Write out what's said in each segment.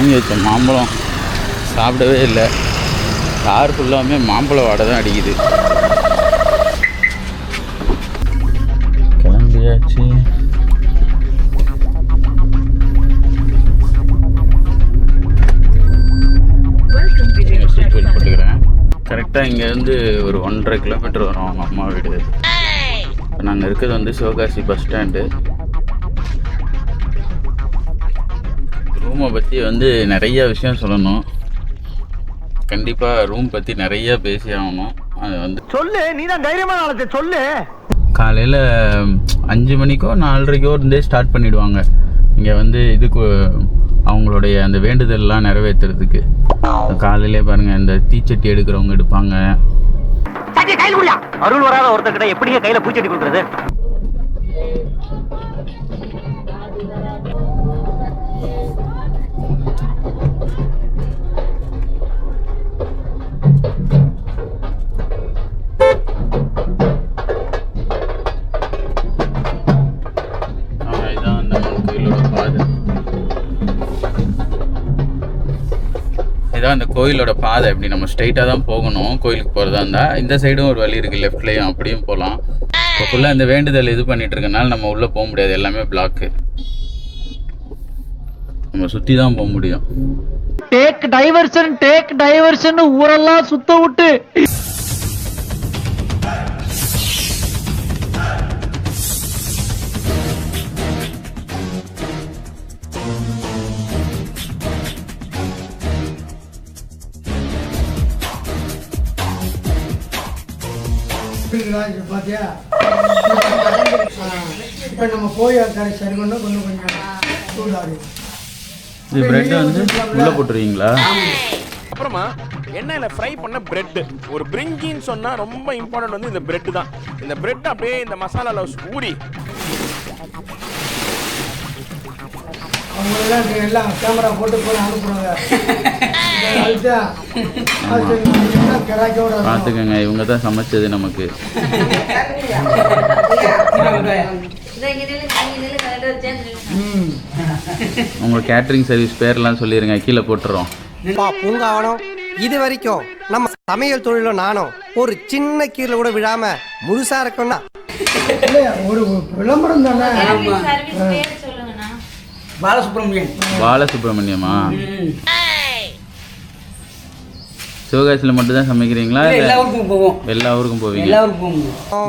வாங்கி வச்ச மாம்பழம் சாப்பிடவே இல்லை. கார் ஃபுல்லாமே மாம்பழம் வாடை தான் அடிக்குது. கிளம்பியாச்சு. சீட் பெல்ட் போட்டுக்கிறேன். கரெக்டாக இங்கேருந்து ஒரு 1.5 கிலோமீட்டர் வரும் அவங்க அம்மா வீடு. இப்போ நாங்கள் இருக்கிறது வந்து சிவகாசி பஸ் ஸ்டாண்டு. ரூமை பற்றி வந்து நிறைய விஷயம் சொல்லணும். கண்டிப்பாக ரூம் பற்றி நிறைய பேசி ஆகணும். அது வந்து சொல்லு, நீ தான் தைரியமான ஆளத்தை சொல்லு. காலையில் 5 மணிக்கோ 4:30க்கோ இருந்தே ஸ்டார்ட் பண்ணிவிடுவாங்க இங்கே வந்து இதுக்கு அவங்களுடைய அந்த வேண்டுதல்லாம் நிறைவேற்றுறதுக்கு. காலையிலே பாருங்கள், இந்த தீச்சட்டி எடுக்கிறவங்க எடுப்பாங்க. அருள் வராத ஒருத்தர்கிட்ட எப்படியே கையில் பூச்சட்டி கொடுக்குறது? இதான் அந்த கோயிலோட பாதை. இப்படி நம்ம ஸ்ட்ரைட்டாக தான் போகணும் கோயிலுக்கு போகிறதா இருந்தால். இந்த சைடும் ஒரு வழி இருக்குது, லெஃப்ட்லேயும் அப்படியும் போகலாம். இப்போ ஃபுல்லாக இந்த வேண்டுதல் இது பண்ணிட்டு இருக்கனால நம்ம உள்ளே போக முடியாது, எல்லாமே பிளாக்கு. நம்ம சுற்றி தான் போக முடியும். டேக் டைவர்ஷன் ஊரெல்லாம் சுத்த விட்டு பாத்தியா? இப்போ நம்ம போய் கடை சரி பண்ண கொஞ்சம் சூடாது. இது பிரெட் வந்து உள்ளே போட்டுருவீங்களா? அப்புறமா எண்ணெயில ஃப்ரை பண்ண பிரெட். ஒரு பிரிங்கின்னு சொன்னா ரொம்ப இம்பார்ட்டன்ட் வந்து இந்த பிரெட் தான். இந்த பிரெட் அப்படியே இந்த மசாலால ஊறி அவங்க எல்லாம் கேமரா போட்டு போய் அனுப்புறாங்க. பார்த்துக்கங்க, இவங்க தான் சமைச்சது நமக்கு. உங்க கேட்டரிங் சர்வீஸ் பேர்லாம் சொல்லிருங்க, கீழே போட்டுறோம். பூங்காவனம் இது வரைக்கும் நம்ம சமையல் தொழில நானும் ஒரு சின்ன கீழே கூட விழாம முழுசா இருக்கோம்னா ஒரு விளம்பரம் தானே. பாலசுப்ரமணியமா? சிவகாசியில் மட்டும் தான் சமைக்கிறீங்களா? எல்லா ஊருக்கும் போவீங்க?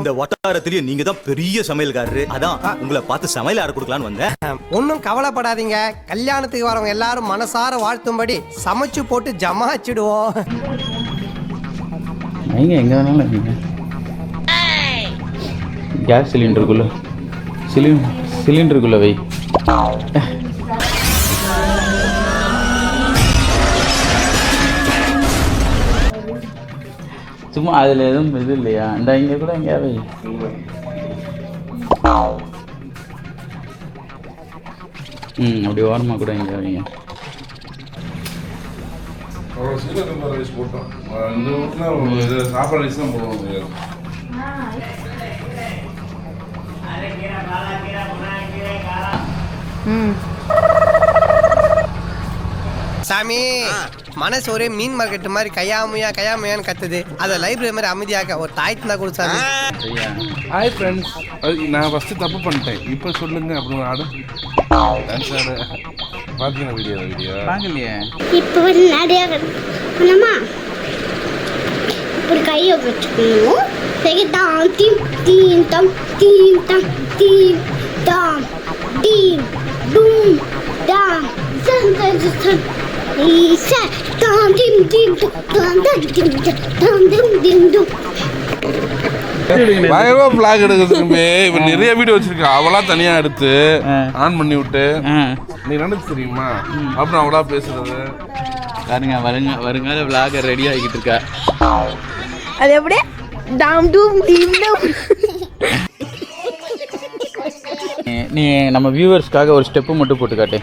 இந்த வட்டாரத்திலேயே நீங்க தான் பெரிய சமையல்காரரு. அதான் உங்களை பார்த்து சமையல் ஆட கொடுக்கலான்னு வந்தேன். ஒன்னும் கவலைப்படாதீங்க, கல்யாணத்துக்கு வரவங்க எல்லாரும் மனசார வாழ்த்தும்படி சமைச்சு போட்டு ஜமாச்சிடுவோம். நீங்க எங்க வேணாலும் இருக்கீங்க. கேஸ் சிலிண்டருக்குள்ள வை. சும்மா அதில் எதுவும் இது இல்லையா? இந்த இங்கே கூட எங்கேயாவே அப்படி ஓரமாக கூட எங்கே வைங்க. சாமி, மனசு ஒரே மீன் மார்க்கெட் மாதிரி கையாமையான்னு கத்துது. அதை லைப்ரரி மாதிரி அமைதியாக ஒரு தாய்த்து தான் கொடுத்தாங்க. ஹாய் ஃப்ரெண்ட்ஸ், நான் ஃபஸ்ட்டு தப்பு பண்ணிட்டேன், இப்போ சொல்லுங்க. அப்புறம் ஆடு பார்த்தீங்கன்னா வீடியோ பார்க்கலையே. இப்போ நிறைய பண்ணமா இப்படி கையை வச்சுக்கணும். சரி, டாம் டீம் டீம் டம் டீம் டம் டீம் டாம் டீம் டூம் டாம் சன் சன் சன் ஈசா டாம் டீம் டீம் டாம் டாம் டீம் டாம் டீம் டீம் டூம். பயங்கரமா பிளாக் எடுக்கிறதுக்கு இப்ப நிறைய வீடியோ வச்சிருக்கேன். அவளா தனியா எடுத்து ஆன் பண்ணி விட்டு நீ நினைச்சு தெரியுமா அப்புறம் அவளா பேசுறது பாருங்க. வருங்கால விளாக ரெடி ஆகிட்டு இருக்கா. அது எப்படி டாம் டூம் டீம் டூம். நீ நம்ம வியூவர்ஸ்க்காக ஒரு ஸ்டெப்பு மட்டும் போட்டு காட்டு.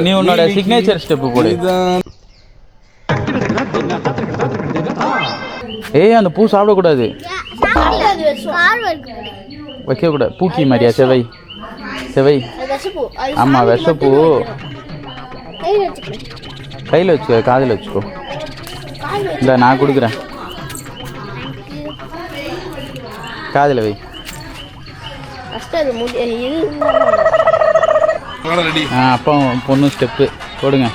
நீ உன்னோட சிக்னேச்சர் ஸ்டெப்பு போடு. ஏய், அந்த பூ சாப்பிடக்கூடாது, வைக்கக்கூடாது. பூக்கி மாதிரியா? செவை. ஆமாம், விஷப்பூ. கையில் வச்சுக்கிறேன். கையில் வச்சுக்கோ, காதில் வச்சுக்கோ. இல்லை நான் கொடுக்குறேன், காதில் வை. ஃபஸ்ட்டு அது ரெடி. அப்பா பொண்ணு ஸ்டெப்பு போடுங்க,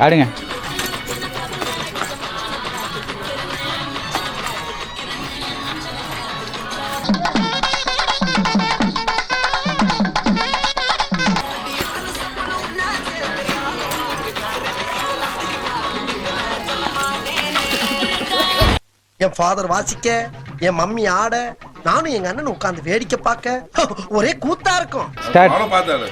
ஆடுங்க. என் ஃபாதர் வாசிக்க, என் மம்மி ஆட, நானும் எங்க அண்ணன் உட்கார்ந்து வேடிக்கை பார்க்க ஒரே கூத்தா இருக்கும். ஸ்டார்ட். அவனை பார்த்தாரு.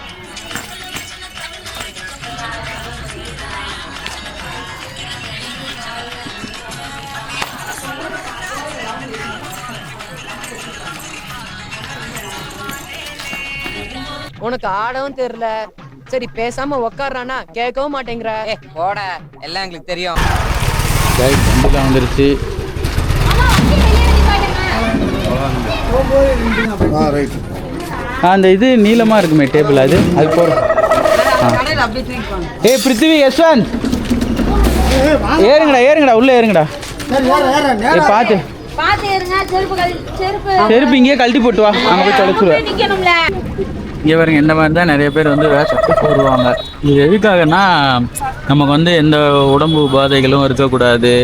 உனக்கு ஆடவும் தெரியல, சரி பேசாம உக்காடுறானா கேட்கவும் மாட்டேங்கிற. போட, எல்லாம் எங்களுக்கு தெரியும். வண்டிலாம் வந்துருச்சு. அந்த இது நீளமாக இருக்குமே டேபிள், அது போகிறோம். ஏய் பிருத்திவி, யஷ்வந்த் ஏறுங்கடா உள்ளே ஏறுங்கடா. பார்த்து செருப்பு இங்கேயே கழட்டி போட்டு வா, அங்கே போய் தொலைச்சிடுவேன். இங்கே பாருங்க, இந்த மாதிரி தான் நிறைய பேர் வந்து வேஷத்தை போடுவாங்க. இது எதுக்காகனா நமக்கு வந்து எந்த உடம்பு உபாதைகளும் இருக்கக்கூடாது,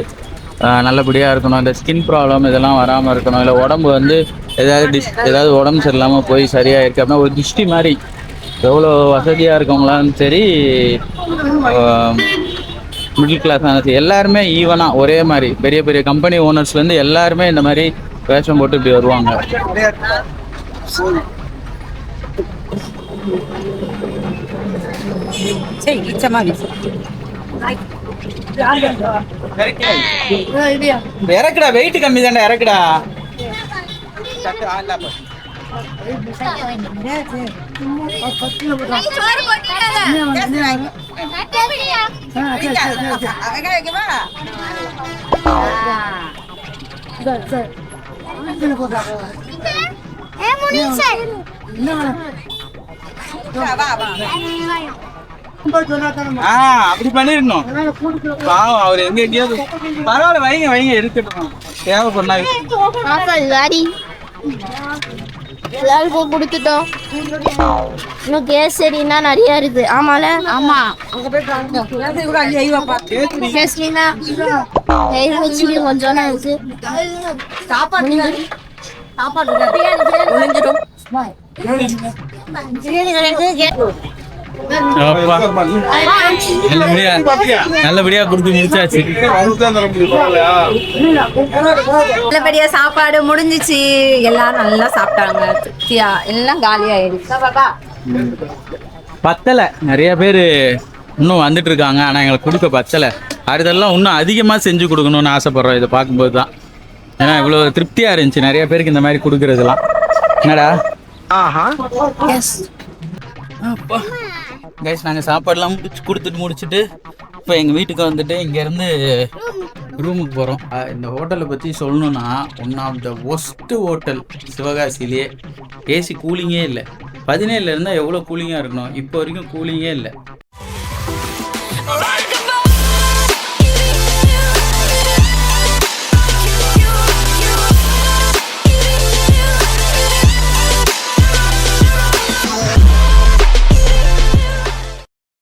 நல்லபடியாக இருக்கணும், இந்த ஸ்கின் ப்ராப்ளம் இதெல்லாம் வராமல் இருக்கணும், இல்லை உடம்பு வந்து ஏதாவது உடம்பு சரியில்லாமல் போய் சரியாக இருக்குது அப்படின்னா ஒரு திருஷ்டி மாதிரி. எவ்வளோ வசதியாக இருக்கவங்களாம் சரி, மிடில் கிளாஸ் ஆனது எல்லாருமே ஈவனாக ஒரே மாதிரி பெரிய பெரிய கம்பெனி ஓனர்ஸ்லேருந்து எல்லாருமே இந்த மாதிரி வேஷம் போட்டு இப்படி வருவாங்க. இறக்குடா, வெயிட் கம்மி தானே, இறக்குடா. அப்படி பண்ணிருக்கணும். பாவம் அவர் எங்கேயாவது பரவாயில்ல, வைங்க இருக்கட்டும், தேவைப்படா. எல்லாருக்கும் கொடுத்துட்டோம். இன்னும் கேசரினா நிறைய இருக்கு. ஆமால, ஆமா, கேசரினா கொஞ்சம் இருக்கு. நல்லபடியா கொடுத்து முடிச்சாச்சு. நல்லபடியா சாப்பாடு முடிஞ்சிச்சு, எல்லாரும் நல்லா சாப்பிட்டாங்க, திருப்தியா, எல்லாம் காலியாயிடுச்சு. பத்தலை, நிறைய பேர் இன்னும் வந்துட்டு இருக்காங்க, ஆனால் எங்களுக்கு கொடுக்க பத்தலை. அடுத்தெல்லாம் இன்னும் அதிகமாக செஞ்சு கொடுக்கணும்னு ஆசைப்படுறோம். இதை பார்க்கும்போது தான், ஏன்னா இவ்வளோ திருப்தியாக இருந்துச்சு நிறைய பேருக்கு இந்த மாதிரி கொடுக்குறதுலாம். என்னடா கைஸ், நாங்கள் சாப்பாடெல்லாம் கொடுத்துட்டு இப்போ எங்கள் வீட்டுக்கு வந்துட்டு இங்கேருந்து ரூமுக்கு போகிறோம். இந்த ஹோட்டலை பற்றி சொல்லணுன்னா one of the worst hotel சிவகாசிலேயே. ஏசி கூலிங்கே இல்லை. 17 இருந்தால் எவ்வளோ கூலிங்காக இருக்கணும், இப்போ வரைக்கும் கூலிங்கே இல்லை.